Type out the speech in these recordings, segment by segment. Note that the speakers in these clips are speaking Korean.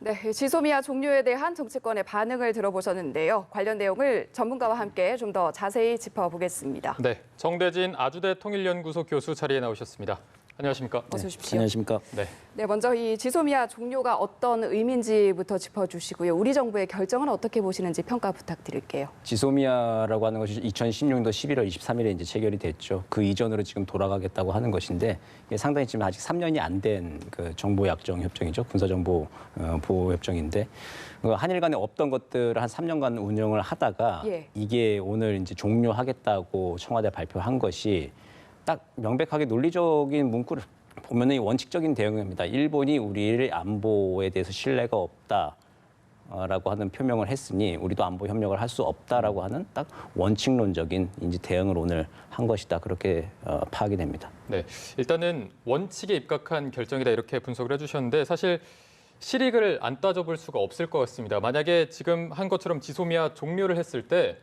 네, 지소미아 종료에 대한 정치권의 반응을 들어보셨는데요. 관련 내용을 전문가와 함께 좀 더 자세히 짚어보겠습니다. 네, 정대진 아주대 통일연구소 교수 자리에 나오셨습니다. 안녕하십니까? 어서 오십시오. 안녕하십니까? 네, 먼저 이 지소미아 종료가 어떤 의미인지부터 짚어주시고요. 우리 정부의 결정은 어떻게 보시는지 평가 부탁드릴게요. 지소미아라고 하는 것이 2016년도 11월 23일에 이제 체결이 됐죠. 그 이전으로 지금 돌아가겠다고 하는 것인데 이게 상당히 지금 아직 3년이 안 된 그 정보약정 협정이죠. 군사정보 보호 협정인데 한일 간에 없던 것들을 한 3년간 운영을 하다가 이게 오늘 이제 종료하겠다고 청와대 발표한 것이 딱 명백하게 논리적인 문구를 보면은 원칙적인 대응입니다. 일본이 우리의 안보에 대해서 신뢰가 없다라고 하는 표명을 했으니 우리도 안보 협력을 할 수 없다라고 하는 딱 원칙론적인 이제 대응을 오늘 한 것이다. 그렇게 파악이 됩니다. 네, 일단은 원칙에 입각한 결정이다 이렇게 분석을 해주셨는데 사실 실익을 안 따져볼 수가 없을 것 같습니다. 만약에 지금 한 것처럼 지소미아 종료를 했을 때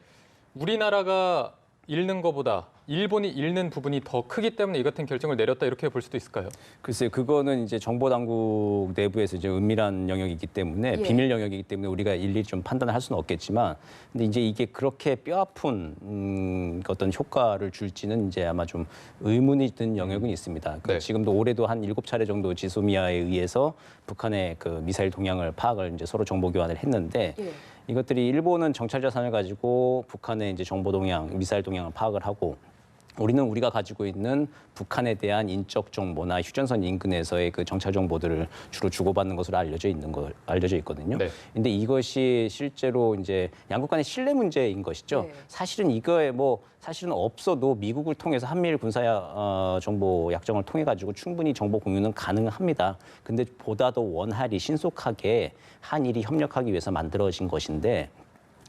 우리나라가 잃는 것보다 일본이 잃는 부분이 더 크기 때문에 이 같은 결정을 내렸다 이렇게 볼 수도 있을까요? 글쎄요, 그거는 이제 정보당국 내부에서 이제 은밀한 영역이기 때문에 비밀 영역이기 때문에 우리가 일일이 좀 판단을 할 수는 없겠지만, 근데 이제 이게 그렇게 뼈아픈 어떤 효과를 줄지는 이제 아마 좀 의문이 든 영역은 있습니다. 네. 지금도 올해도 한 7차례 정도 지소미아에 의해서 북한의 그 미사일 동향을 파악을 이제 서로 정보 교환을 했는데. 이것들이 일본은 정찰 자산을 가지고 북한의 이제 정보 동향, 미사일 동향을 파악을 하고 우리는 우리가 가지고 있는 북한에 대한 인적 정보나 휴전선 인근에서의 그 정찰 정보들을 주로 주고받는 것으로 알려져 있거든요. 네. 근데 이것이 실제로 이제 양국 간의 신뢰 문제인 것이죠. 사실은 이거에 사실은 없어도 미국을 통해서 한미일 군사 정보 약정을 통해 가지고 충분히 정보 공유는 가능합니다. 근데 보다 더 원활히 신속하게 한일이 협력하기 위해서 만들어진 것인데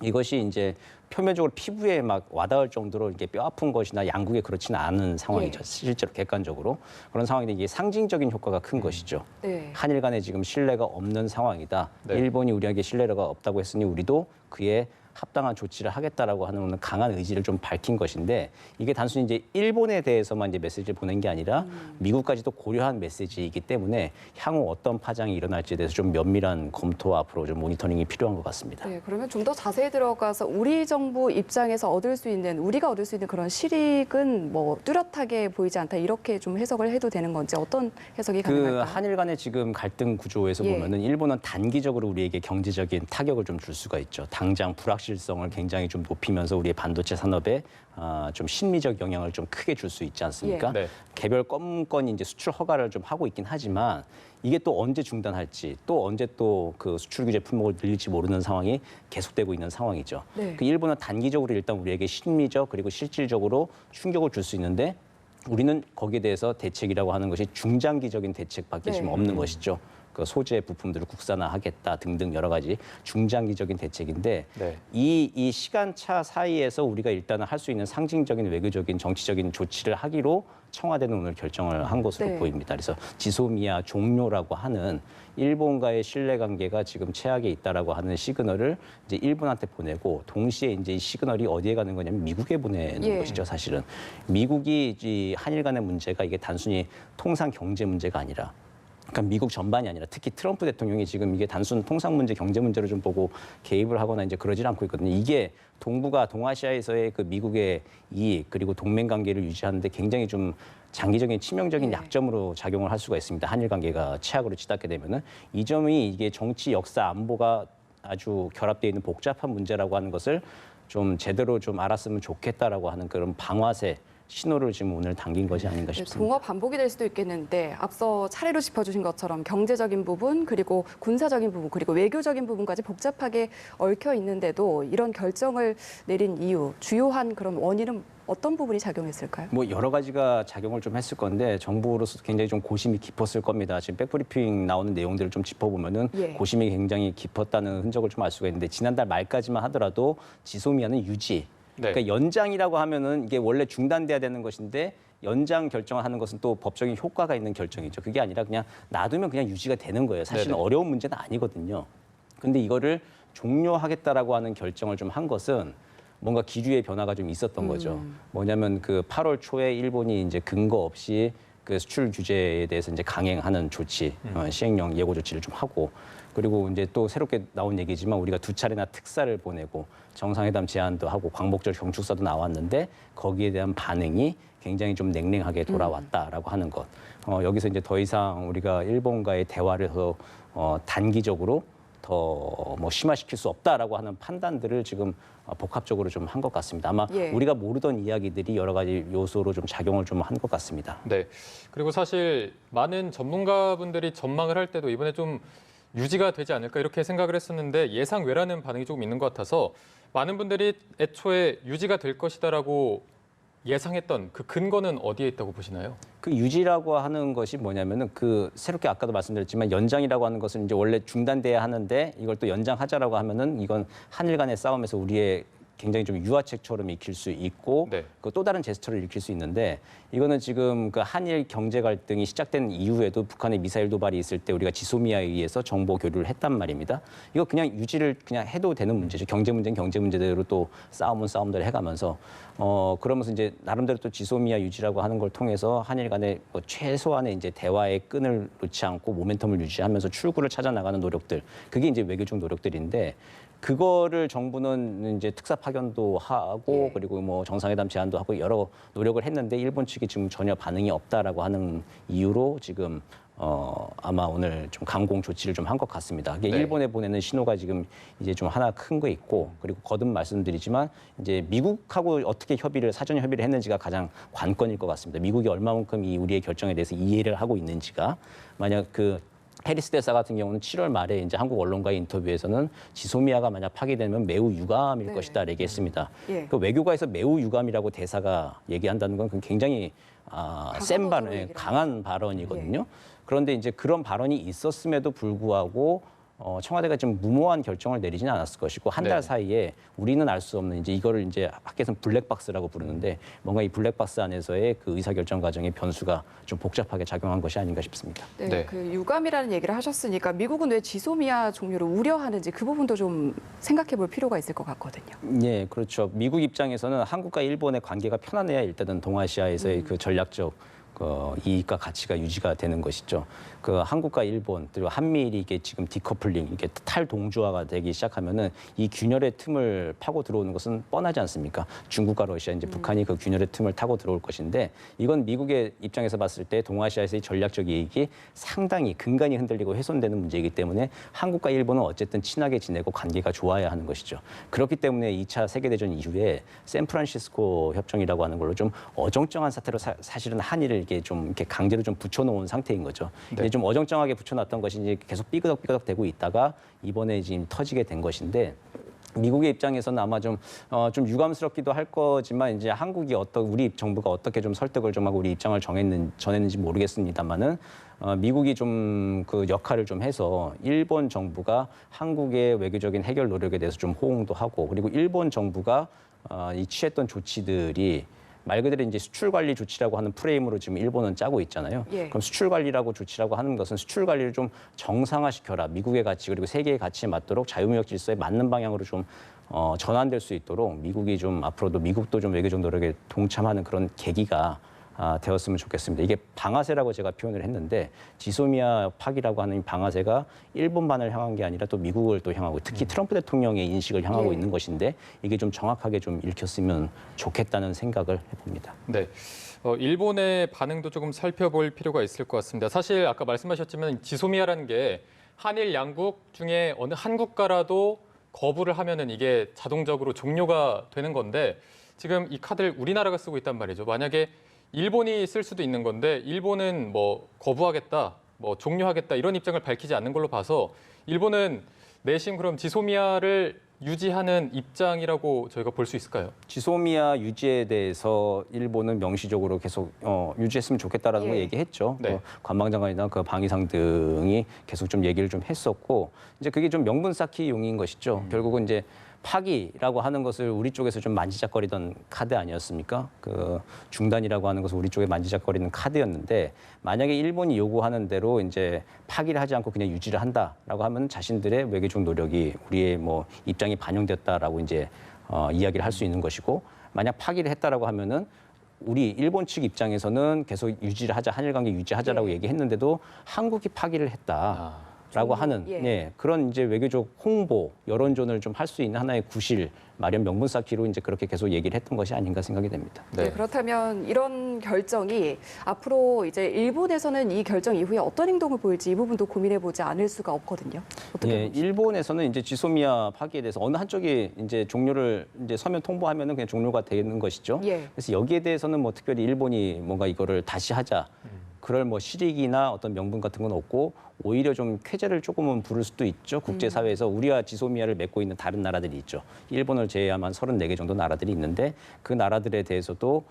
이것이 이제 표면적으로 피부에 막 와닿을 정도로 이게 뼈 아픈 것이나 양국에 그렇지는 않은 상황이죠. 실제로 객관적으로 그런 상황인데 이게 상징적인 효과가 큰 것이죠. 한일 간에 지금 신뢰가 없는 상황이다. 일본이 우리에게 신뢰가 없다고 했으니 우리도 그에 합당한 조치를 하겠다라고 하는 강한 의지를 좀 밝힌 것인데 이게 단순히 이제 일본에 대해서만 이제 메시지를 보낸 게 아니라 미국까지도 고려한 메시지이기 때문에 향후 어떤 파장이 일어날지에 대해서 좀 면밀한 검토와 앞으로 좀 모니터링이 필요한 것 같습니다. 네, 그러면 좀 더 자세히 들어가서 우리 정부 입장에서 우리가 얻을 수 있는 그런 실익은 뚜렷하게 보이지 않다 이렇게 좀 해석을 해도 되는 건지 어떤 해석이 가능할까요? 한일 간의 지금 갈등 구조에서 보면은 일본은 단기적으로 우리에게 경제적인 타격을 좀 줄 수가 있죠. 당장 불확실성을 굉장히 좀 높이면서 우리의 반도체 산업에 좀 심리적 영향을 좀 크게 줄 수 있지 않습니까? 개별 건건이 이제 수출 허가를 좀 하고 있긴 하지만 이게 또 언제 중단할지 또 언제 또 그 수출 규제 품목을 늘릴지 모르는 상황이 계속되고 있는 상황이죠. 그 일본은 단기적으로 일단 우리에게 심리적 그리고 실질적으로 충격을 줄 수 있는데 우리는 거기에 대해서 대책이라고 하는 것이 중장기적인 대책밖에 지금 없는 것이죠. 그 소재 부품들을 국산화하겠다 등등 여러 가지 중장기적인 대책인데 이 시간차 사이에서 우리가 일단은 할 수 있는 상징적인 외교적인 정치적인 조치를 하기로 청와대는 오늘 결정을 한 것으로 보입니다. 그래서 지소미아 종료라고 하는 일본과의 신뢰관계가 지금 최악에 있다라고 하는 시그널을 이제 일본한테 보내고 동시에 이제 이 시그널이 어디에 가는 거냐면 미국에 보내는 것이죠. 사실은 미국이 이 한일 간의 문제가 이게 단순히 통상 경제 문제가 아니라 그러니까 미국 전반이 아니라 특히 트럼프 대통령이 지금 이게 단순 통상 문제, 경제 문제로 좀 보고 개입을 하거나 이제 그러질 않고 있거든요. 이게 동북아, 동아시아에서의 그 미국의 이익 그리고 동맹 관계를 유지하는데 굉장히 좀 장기적인 치명적인 약점으로 작용을 할 수가 있습니다. 한일 관계가 최악으로 치닫게 되면은 이 점이 이게 정치, 역사, 안보가 아주 결합되어 있는 복잡한 문제라고 하는 것을 좀 제대로 좀 알았으면 좋겠다라고 하는 그런 방화세. 신호를 지금 오늘 당긴 것이 아닌가 싶습니다. 동어 반복이 될 수도 있겠는데 앞서 차례로 짚어주신 것처럼 경제적인 부분 그리고 군사적인 부분 그리고 외교적인 부분까지 복잡하게 얽혀 있는데도 이런 결정을 내린 이유 주요한 그런 원인은 어떤 부분이 작용했을까요? 여러 가지가 작용을 좀 했을 건데 정부로서 굉장히 좀 고심이 깊었을 겁니다. 지금 백브리핑 나오는 내용들을 좀 짚어보면은 고심이 굉장히 깊었다는 흔적을 좀 알 수가 있는데 지난달 말까지만 하더라도 지소미아는 유지. 그러니까 연장이라고 하면은 이게 원래 중단돼야 되는 것인데 연장 결정을 하는 것은 또 법적인 효과가 있는 결정이죠. 그게 아니라 그냥 놔두면 그냥 유지가 되는 거예요. 사실은 어려운 문제는 아니거든요. 근데 이거를 종료하겠다라고 하는 결정을 좀 한 것은 뭔가 기류의 변화가 좀 있었던 거죠. 뭐냐면 그 8월 초에 일본이 이제 근거 없이 그 수출 규제에 대해서 이제 강행하는 조치, 시행령 예고 조치를 좀 하고 그리고 이제 또 새롭게 나온 얘기지만 우리가 2차례나 특사를 보내고 정상회담 제안도 하고 광복절 경축사도 나왔는데 거기에 대한 반응이 굉장히 좀 냉랭하게 돌아왔다라고 하는 것. 여기서 이제 더 이상 우리가 일본과의 대화를 더 단기적으로 더 뭐 심화시킬 수 없다라고 하는 판단들을 지금 복합적으로 좀 한 것 같습니다. 아마 예. 우리가 모르던 이야기들이 여러 가지 요소로 좀 작용을 좀 한 것 같습니다. 네. 그리고 사실 많은 전문가분들이 전망을 할 때도 이번에 좀 유지가 되지 않을까 이렇게 생각을 했었는데 예상 외라는 반응이 조금 있는 것 같아서 많은 분들이 애초에 유지가 될 것이다라고 예상했던 그 근거는 어디에 있다고 보시나요? 그 유지라고 하는 것이 뭐냐면은 그 새롭게 아까도 말씀드렸지만 연장이라고 하는 것은 이제 원래 중단돼야 하는데 이걸 또 연장하자라고 하면은 이건 한일 간의 싸움에서 우리의 굉장히 좀 유화책처럼 익힐 수 있고 네. 그 또 다른 제스처를 일으킬 수 있는데 이거는 지금 그 한일 경제 갈등이 시작된 이후에도 북한의 미사일 도발이 있을 때 우리가 지소미아에 의해서 정보 교류를 했단 말입니다. 이거 그냥 유지를 그냥 해도 되는 문제죠. 경제 문제는 경제 문제대로 또 싸움은 싸움대로 해가면서 그러면서 이제 나름대로 또 지소미아 유지라고 하는 걸 통해서 한일 간의 뭐 최소한의 이제 대화의 끈을 놓지 않고 모멘텀을 유지하면서 출구를 찾아 나가는 노력들 그게 이제 외교적 노력들인데. 그거를 정부는 이제 특사 파견도 하고 예. 그리고 뭐 정상회담 제안도 하고 여러 노력을 했는데 일본 측이 지금 전혀 반응이 없다라고 하는 이유로 지금 아마 오늘 좀 강공 조치를 좀 한 것 같습니다. 이게 네. 일본에 보내는 신호가 지금 이제 좀 하나 큰 거 있고 그리고 거듭 말씀드리지만 이제 미국하고 어떻게 사전 협의를 했는지가 가장 관건일 것 같습니다. 미국이 얼마만큼 이 우리의 결정에 대해서 이해를 하고 있는지가 만약 그 해리스 대사 같은 경우는 7월 말에 이제 한국 언론과의 인터뷰에서는 지소미아가 만약 파기되면 매우 유감일 네. 것이다 얘기했습니다. 예. 그 외교가에서 매우 유감이라고 대사가 얘기한다는 건 굉장히 센 발언, 얘기를 강한 발언이거든요. 그런데 이제 그런 발언이 있었음에도 불구하고 청와대가 지금 무모한 결정을 내리지는 않았을 것이고 한 달 네. 사이에 우리는 알 수 없는 이제 이거를 이제 학계에서는 블랙박스라고 부르는데 뭔가 이 블랙박스 안에서의 그 의사결정 과정의 변수가 좀 복잡하게 작용한 것이 아닌가 싶습니다. 네, 네. 그 유감이라는 얘기를 하셨으니까 미국은 왜 지소미아 종류를 우려하는지 그 부분도 좀 생각해 볼 필요가 있을 것 같거든요. 예, 그렇죠. 미국 입장에서는 한국과 일본의 관계가 편안해야 일단은 동아시아에서의 그 전략적 이익과 가치가 유지가 되는 것이죠. 그 한국과 일본 그리고 한미일이 이게 지금 디커플링 이게 탈동조화가 되기 시작하면은 이 균열의 틈을 파고 들어오는 것은 뻔하지 않습니까? 중국과 러시아 이제 북한이 그 균열의 틈을 타고 들어올 것인데 이건 미국의 입장에서 봤을 때 동아시아에서의 전략적 이익이 상당히 근간이 흔들리고 훼손되는 문제이기 때문에 한국과 일본은 어쨌든 친하게 지내고 관계가 좋아야 하는 것이죠. 그렇기 때문에 2차 세계대전 이후에 샌프란시스코 협정이라고 하는 걸로 좀 어정쩡한 사태로 사실은 한일을 이게 좀 이렇게 강제로 좀 붙여놓은 상태인 거죠. 네. 좀 어정쩡하게 붙여놨던 것이 이제 계속 삐그덕삐그덕 되고 있다가 이번에 지금 터지게 된 것인데 미국의 입장에서는 아마 좀 유감스럽기도 할 거지만 이제 한국이 우리 정부가 어떻게 좀 설득을 좀 하고 우리 입장을 전했는지 모르겠습니다만은 미국이 좀 그 역할을 좀 해서 일본 정부가 한국의 외교적인 해결 노력에 대해서 좀 호응도 하고 그리고 일본 정부가 이 취했던 조치들이 말 그대로 이제 수출 관리 조치라고 하는 프레임으로 지금 일본은 짜고 있잖아요. 예. 그럼 수출 관리라고 조치라고 하는 것은 수출 관리를 좀 정상화시켜라. 미국의 가치 그리고 세계의 가치에 맞도록 자유무역 질서에 맞는 방향으로 좀 전환될 수 있도록 미국이 좀 앞으로도 미국도 좀 외교적 노력에 동참하는 그런 계기가 되었으면 좋겠습니다. 이게 방아쇠라고 제가 표현을 했는데 지소미아 파기라고 하는 방아쇠가 일본만을 향한 게 아니라 또 미국을 또 향하고 특히 트럼프 대통령의 인식을 향하고 예. 있는 것인데 이게 좀 정확하게 좀 읽혔으면 좋겠다는 생각을 해봅니다. 네. 일본의 반응도 조금 살펴볼 필요가 있을 것 같습니다. 사실 아까 말씀하셨지만 지소미아라는 게 한일 양국 중에 어느 한 국가라도 거부를 하면은 이게 자동적으로 종료가 되는 건데 지금 이 카드를 우리나라가 쓰고 있단 말이죠. 만약에 일본이 쓸 수도 있는 건데 일본은 뭐 거부하겠다, 뭐 종료하겠다 이런 입장을 밝히지 않는 걸로 봐서 일본은 내심 그럼 지소미아를 유지하는 입장이라고 저희가 볼 수 있을까요? 지소미아 유지에 대해서 일본은 명시적으로 계속 유지했으면 좋겠다라는 예. 걸 얘기했죠. 네. 관방장관이나 그 방위상 등이 계속 좀 얘기를 좀 했었고 이제 그게 좀 명분 쌓기용인 것이죠. 결국은 이제 파기라고 하는 것을 우리 쪽에서 좀 만지작거리던 카드 아니었습니까? 그 중단이라고 하는 것을 우리 쪽에 만지작거리는 카드였는데 만약에 일본이 요구하는 대로 이제 파기를 하지 않고 그냥 유지를 한다라고 하면 자신들의 외교적 노력이 우리의 뭐 입장이 반영됐다라고 이제 이야기를 할 수 있는 것이고 만약 파기를 했다라고 하면은 우리 일본 측 입장에서는 계속 유지를 하자, 한일 관계 유지하자라고 예. 얘기했는데도 한국이 파기를 했다. 라고 하는 예. 그런 이제 외교적 홍보, 여론전을 좀 할 수 있는 하나의 구실 마련 명분 쌓기로 이제 그렇게 계속 얘기를 했던 것이 아닌가 생각이 됩니다. 네. 그렇다면 이런 결정이 앞으로 이제 일본에서는 이 결정 이후에 어떤 행동을 보일지 이 부분도 고민해 보지 않을 수가 없거든요. 어떻게 예, 보십니까? 일본에서는 이제 지소미아 파기에 대해서 어느 한쪽이 이제 종료를 이제 서면 통보하면은 그냥 종료가 되는 것이죠. 예. 그래서 여기에 대해서는 뭐 특별히 일본이 뭔가 이거를 다시 하자. 그럴 뭐 실익이나 어떤 명분 같은 건 없고 오히려 좀 쾌재를 조금은 부를 수도 있죠. 국제사회에서 우리와 지소미아를 맺고 있는 다른 나라들이 있죠. 일본을 제외하면 34개 정도 나라들이 있는데 그 나라들에 대해서도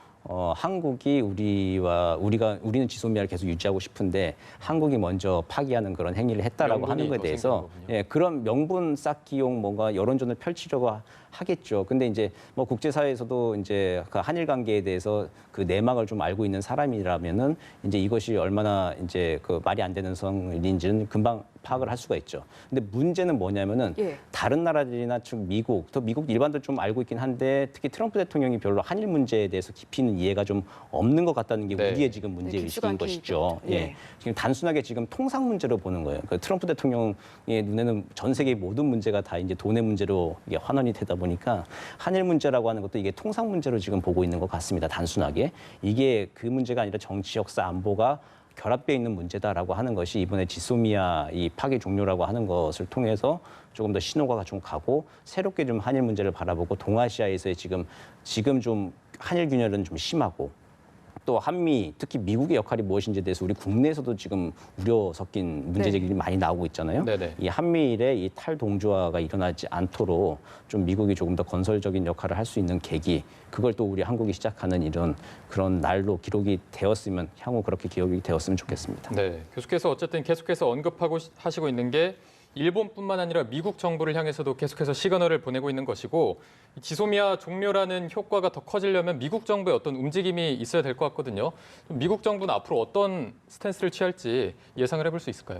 한국이 우리는 지소미아를 계속 유지하고 싶은데 한국이 먼저 파기하는 그런 행위를 했다라고 하는 명분이 것에 더 대해서 생기는 거군요. 예, 그런 명분 쌓기용 뭔가 여론전을 펼치려고 하겠죠. 근데 이제 뭐 국제사회에서도 이제 그 한일 관계에 대해서 그 내막을 좀 알고 있는 사람이라면은 이제 이것이 얼마나 이제 그 말이 안 되는 성인지는 금방 파악을 할 수가 있죠. 근데 문제는 뭐냐면은 예. 다른 나라들이나 좀 미국 일반도 좀 알고 있긴 한데 특히 트럼프 대통령이 별로 한일 문제에 대해서 깊이 있는 이해가 좀 없는 것 같다는 게 네. 우리의 지금 문제 네, 의식인 깊숙한 것이죠. 케이스. 예. 예. 지금 단순하게 지금 통상 문제로 보는 거예요. 그 트럼프 대통령의 눈에는 전 세계 모든 문제가 다 이제 돈의 문제로 이게 환원이 되다 보니까 한일 문제라고 하는 것도 이게 통상 문제로 지금 보고 있는 것 같습니다. 단순하게 이게 그 문제가 아니라 정치, 역사, 안보가 결합되어 있는 문제다라고 하는 것이 이번에 지소미아 이 파기 종료라고 하는 것을 통해서 조금 더 신호가 좀 가고 새롭게 좀 한일 문제를 바라보고 동아시아에서의 지금 좀 한일 균열은 좀 심하고 또 한미 특히 미국의 역할이 무엇인지에 대해서 우리 국내에서도 지금 우려 섞인 문제 제기들이 많이 나오고 있잖아요. 네네. 이 한미일의 이 탈동조화가 일어나지 않도록 좀 미국이 조금 더 건설적인 역할을 할 수 있는 계기, 그걸 또 우리 한국이 시작하는 이런 그런 날로 기록이 되었으면 향후 그렇게 기억이 되었으면 좋겠습니다. 네, 교수께서 어쨌든 계속해서 언급하고 하시고 있는 게 일본뿐만 아니라 미국 정부를 향해서도 계속해서 시그널을 보내고 있는 것이고 지소미아 종료라는 효과가 더 커지려면 미국 정부의 어떤 움직임이 있어야 될 것 같거든요. 미국 정부는 앞으로 어떤 스탠스를 취할지 예상을 해볼 수 있을까요?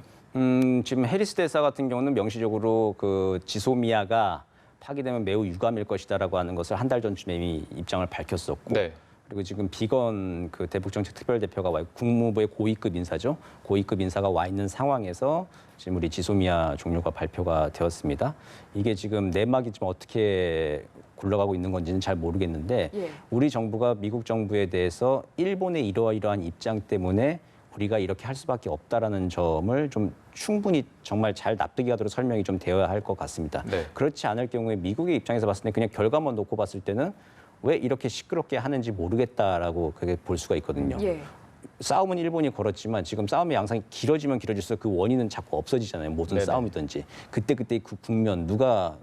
지금 해리스 대사 같은 경우는 명시적으로 그 지소미아가 파기되면 매우 유감일 것이다라고 하는 것을 한 달 전쯤에 이미 입장을 밝혔었고 네. 그리고 지금 비건 그 대북정책 특별대표가 와 있고 국무부의 고위급 인사죠. 고위급 인사가 와 있는 상황에서 지금 우리 지소미아 종료가 발표가 되었습니다. 이게 지금 내막이 좀 어떻게 굴러가고 있는 건지는 잘 모르겠는데 예. 우리 정부가 미국 정부에 대해서 일본의 이러이러한 입장 때문에 우리가 이렇게 할 수밖에 없다라는 점을 좀 충분히 정말 잘 납득이 가도록 설명이 좀 되어야 할 것 같습니다. 네. 그렇지 않을 경우에 미국의 입장에서 봤을 때 그냥 결과만 놓고 봤을 때는 왜 이렇게 시끄럽게 하는지 모르겠다라고 그게 볼 수가 있거든요. 예. 싸움은 일본이 걸었지만 지금 싸움의 양상이 길어지면 길어질수록 그 원인은 자꾸 없어지잖아요. 모든 네네. 싸움이든지 그때 그 국면 누가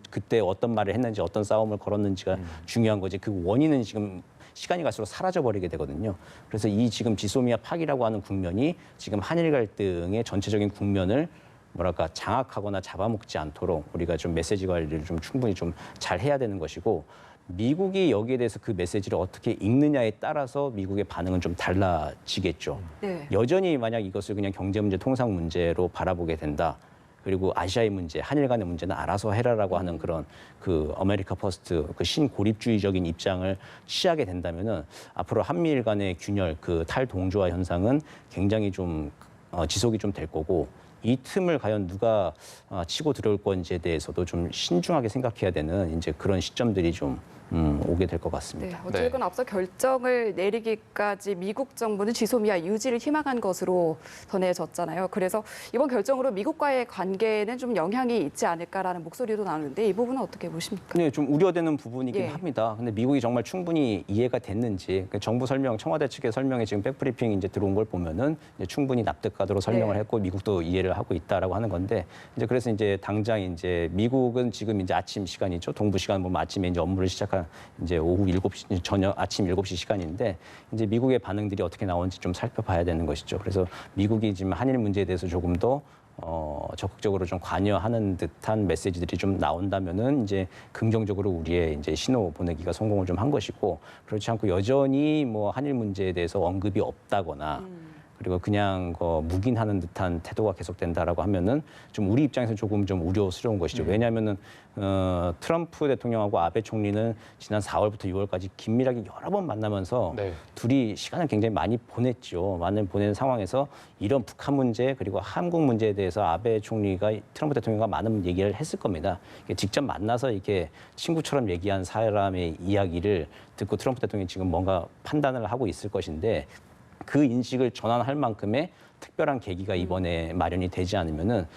그때 어떤 말을 했는지 어떤 싸움을 걸었는지가 중요한 거지. 그 원인은 지금 시간이 갈수록 사라져 버리게 되거든요. 그래서 이 지금 지소미아 파기라고 하는 국면이 지금 한일 갈등의 전체적인 국면을 뭐랄까 장악하거나 잡아먹지 않도록 우리가 좀 메시지 관리를 좀 충분히 좀 잘 해야 되는 것이고 미국이 여기에 대해서 그 메시지를 어떻게 읽느냐에 따라서 미국의 반응은 좀 달라지겠죠. 네. 여전히 만약 이것을 그냥 경제 문제, 통상 문제로 바라보게 된다. 그리고 아시아의 문제, 한일 간의 문제는 알아서 해라라고 하는 그런 그 아메리카 퍼스트, 그 신고립주의적인 입장을 취하게 된다면은 앞으로 한미일 간의 균열, 그 탈동조화 현상은 굉장히 좀 지속이 좀 될 거고 이 틈을 과연 누가 치고 들어올 건지에 대해서도 좀 신중하게 생각해야 되는 이제 그런 시점들이 좀 오게 될 것 네, 같습니다. 어쨌건 앞서 결정을 내리기까지 미국 정부는 지소미아 유지를 희망한 것으로 전해졌잖아요. 그래서 이번 결정으로 미국과의 관계에는 좀 영향이 있지 않을까라는 목소리도 나오는데 이 부분은 어떻게 보십니까? 네, 좀 우려되는 부분이긴 예. 합니다. 근데 미국이 정말 충분히 이해가 됐는지 정부 설명, 청와대 측의 설명에 지금 백브리핑 이제 들어온 걸 보면은 이제 충분히 납득하도록 설명을 네. 했고 미국도 이해를 하고 있다라고 하는 건데 이제 그래서 이제 당장 이제 미국은 지금 이제 아침 시간이죠. 동부 시간 보면 아침에 이제 업무를 시작한 이제 오후 7시 저녁 아침 7시 시간인데 이제 미국의 반응들이 어떻게 나오는지 좀 살펴봐야 되는 것이죠. 그래서 미국이 지금 한일 문제에 대해서 조금 더 적극적으로 좀 관여하는 듯한 메시지들이 좀 나온다면은 이제 긍정적으로 우리의 이제 신호 보내기가 성공을 좀 한 것이고 그렇지 않고 여전히 뭐 한일 문제에 대해서 언급이 없다거나 그리고 그냥 묵인하는 듯한 태도가 계속된다라고 하면은 좀 우리 입장에서 조금 좀 우려스러운 것이죠. 왜냐하면은 트럼프 대통령하고 아베 총리는 지난 4월부터 6월까지 긴밀하게 여러 번 만나면서 네. 둘이 시간을 굉장히 많이 보냈죠. 많이 보낸 상황에서 이런 북한 문제 그리고 한국 문제에 대해서 아베 총리가 트럼프 대통령과 많은 얘기를 했을 겁니다. 직접 만나서 이렇게 친구처럼 얘기한 사람의 이야기를 듣고 트럼프 대통령이 지금 뭔가 판단을 하고 있을 것인데 그 인식을 전환할 만큼의 특별한 계기가 이번에 마련이 되지 않으면은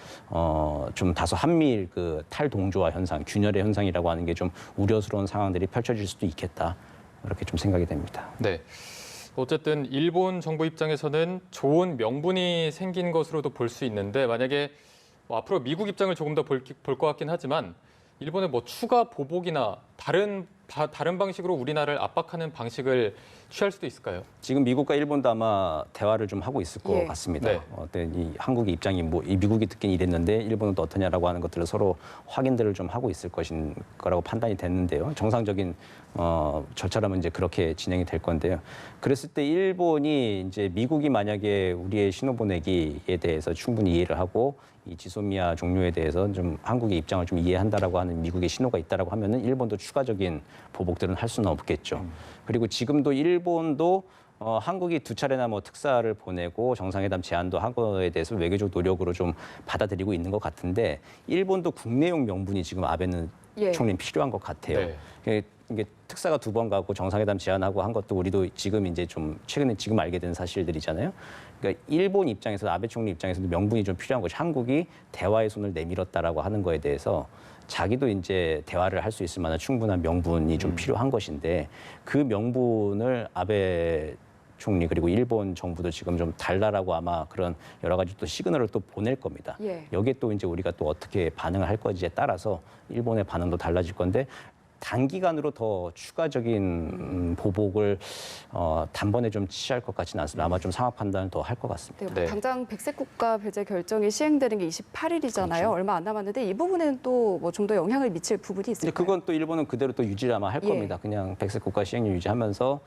좀 다소 한미일 그 탈동조화 현상, 균열의 현상이라고 하는 게 좀 우려스러운 상황들이 펼쳐질 수도 있겠다. 그렇게 좀 생각이 됩니다. 네. 어쨌든 일본 정부 입장에서는 좋은 명분이 생긴 것으로도 볼 수 있는데 만약에 앞으로 미국 입장을 조금 더 볼 것 같긴 하지만 일본의 뭐 추가 보복이나 다른 방식으로 우리나라를 압박하는 방식을 취할 수도 있을까요? 지금 미국과 일본도 아마 대화를 좀 하고 있을 것 예. 같습니다. 네. 이 한국의 입장이 이 미국이 듣긴 이랬는데 일본은 또 어떠냐라고 하는 것들을 서로 확인들을 좀 하고 있을 것인 거라고 판단이 됐는데요. 정상적인 절차라면 이제 그렇게 진행이 될 건데요. 그랬을 때 일본이 이제 미국이 만약에 우리의 신호보내기에 대해서 충분히 이해를 하고 이 지소미아 종료에 대해서 좀 한국의 입장을 좀 이해한다라고 하는 미국의 신호가 있다라고 하면은 일본도 추가적인 보복들은 할 수는 없겠죠. 그리고 지금도 일본도 한국이 두 차례나 뭐 특사를 보내고 정상회담 제안도 한 거에 대해서 외교적 노력으로 좀 받아들이고 있는 것 같은데 일본도 국내용 명분이 지금 아베는 예. 총리는 필요한 것 같아요. 네. 이게 특사가 2번 가고 정상회담 제안하고 한 것도 우리도 지금 이제 좀 최근에 지금 알게 된 사실들이잖아요. 그러니까 일본 입장에서 아베 총리 입장에서도 명분이 좀 필요한 것이 한국이 대화의 손을 내밀었다라고 하는 거에 대해서 자기도 이제 대화를 할 수 있을 만한 충분한 명분이 좀 필요한 것인데 그 명분을 아베 총리 그리고 일본 정부도 지금 좀 달라라고 아마 그런 여러 가지 또 시그널을 또 보낼 겁니다. 예. 여기에 또 이제 우리가 또 어떻게 반응을 할 건지에 따라서 일본의 반응도 달라질 건데 단기간으로 더 추가적인 보복을 단번에 좀 취할 것 같지는 않습니다. 아마 좀 상황 판단을 더 할 것 같습니다. 네, 네. 당장 백색 국가 배제 결정이 시행되는 게 28일이잖아요. 그렇죠. 얼마 안 남았는데 이 부분에는 또 뭐 좀 더 영향을 미칠 부분이 근데 있을까요? 그건 또 일본은 그대로 또 유지를 아마 할 예. 겁니다. 그냥 백색 국가 시행률 유지하면서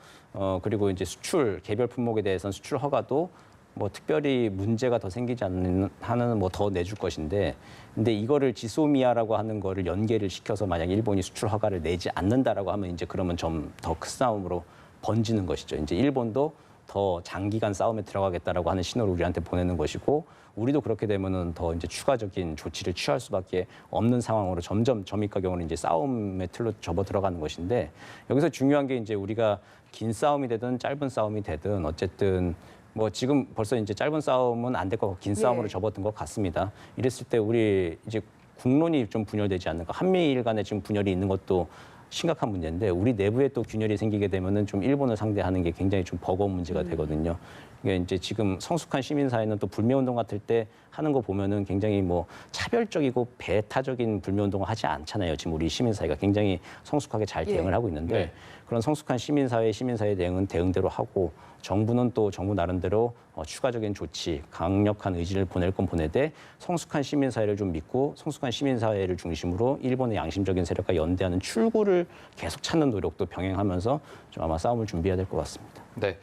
그리고 이제 수출 개별 품목에 대해서는 수출 허가도 뭐 특별히 문제가 더 생기지 않는 한은 뭐 더 내줄 것인데, 근데 이거를 지소미아라고 하는 거를 연계를 시켜서 만약 일본이 수출 허가를 내지 않는다라고 하면 이제 그러면 좀 더 큰 싸움으로 번지는 것이죠. 이제 일본도 더 장기간 싸움에 들어가겠다라고 하는 신호를 우리한테 보내는 것이고, 우리도 그렇게 되면은 더 이제 추가적인 조치를 취할 수밖에 없는 상황으로 점점 점입가경으로 이제 싸움의 틀로 접어 들어가는 것인데, 여기서 중요한 게 이제 우리가 긴 싸움이 되든 짧은 싸움이 되든 어쨌든 뭐 지금 벌써 이제 짧은 싸움은 안 될 거고 긴 싸움으로 예. 접어든 것 같습니다. 이랬을 때 우리 이제 국론이 좀 분열되지 않는가. 한미일 간에 지금 분열이 있는 것도 심각한 문제인데 우리 내부에 또 균열이 생기게 되면은 좀 일본을 상대하는 게 굉장히 좀 버거운 문제가 되거든요. 이게 이제 지금 성숙한 시민사회는 또 불매운동 같을 때 하는 거 보면은 굉장히 뭐 차별적이고 배타적인 불매운동을 하지 않잖아요. 지금 우리 시민사회가 굉장히 성숙하게 잘 대응을 예. 하고 있는데 네. 그런 성숙한 시민사회 대응은 대응대로 하고 정부는 또 정부 나름대로 추가적인 조치, 강력한 의지를 보낼 건 보내되 성숙한 시민사회를 좀 믿고 성숙한 시민사회를 중심으로 일본의 양심적인 세력과 연대하는 출구를 계속 찾는 노력도 병행하면서 좀 아마 싸움을 준비해야 될 것 같습니다. 네.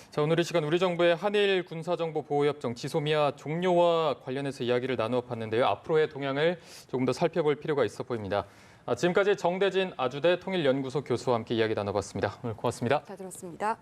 자, 오늘 이 시간 우리 정부의 한일 군사정보 보호협정 지소미아 종료와 관련해서 이야기를 나누어 봤는데요. 앞으로의 동향을 조금 더 살펴볼 필요가 있어 보입니다. 지금까지 정대진 아주대 통일연구소 교수와 함께 이야기 나눠봤습니다. 오늘 고맙습니다. 잘 들었습니다.